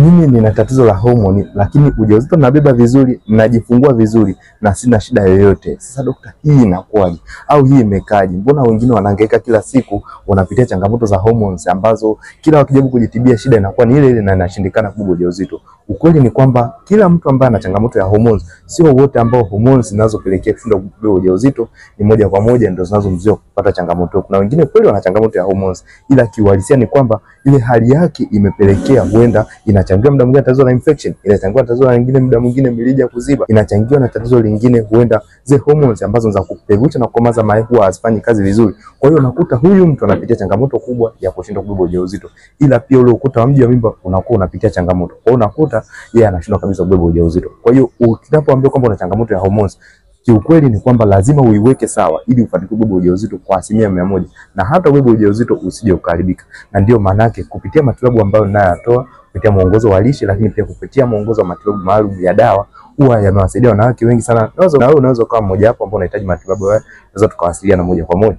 mimi nina tatizo la homoni lakini ujauzito nabeba vizuri, najifungua vizuri na sina shida yoyote. Sasa daktari, hii inakuwaje? Au hii imekaje? Mbona wengine wanahangaika kila siku wanapitia changamoto za hormones ambazo kila wakijaribu kujitibia shida inakuwa ni ile ile na inashindikana kubeba ujauzito? Ukweli ni kwamba kila mtu ambaye ana changamoto ya hormones, sio wote ambao hormones zinazopelekea kushindwa kubeba ujauzito ni moja kwa moja ndio zinazomzuia kupata changamoto. Kuna wengine kweli wana changamoto ya hormones, ila kiuhalisia ni kwamba ile hali yake imepelekea huenda inachangiwa muda mwingine tatizo la infection, inachangiwa tatizo lingine muda mwingine mirija kuziba, inachangiwa na tatizo lingine huenda zile hormones ambazo za kupevusha na kukomaza mayai huwa hazifanyi kazi vizuri. Kwa hiyo unakuta huyu mtu anapitia changamoto kubwa ya kushindwa kubeba ujauzito, ila pia ule ukuta wa mji wa mimba unakuwa unapitia changamoto. Kwa hiyo unakuta yeye anashindwa kabisa kubeba ujauzito. Kwa hiyo unapoambiwa kwamba una changamoto ya hormones, kiukweli ni kwamba lazima uiweke sawa ili ufanikiwe kubeba ujauzito kwa 100%, na hata ubebe ujauzito usije ukaribika. Na ndio maana yake kupitia matibabu ambayo ninayotoa, kupitia mwongozo wa lishe, lakini pia kupitia mwongozo wa matibabu maalum ya dawa, huwa yanawasaidia wanawake wengi sana. Na wewe unaweza kama mmoja wapo ambao unahitaji matibabu haya, unaweza tukawasiliana moja kwa moja.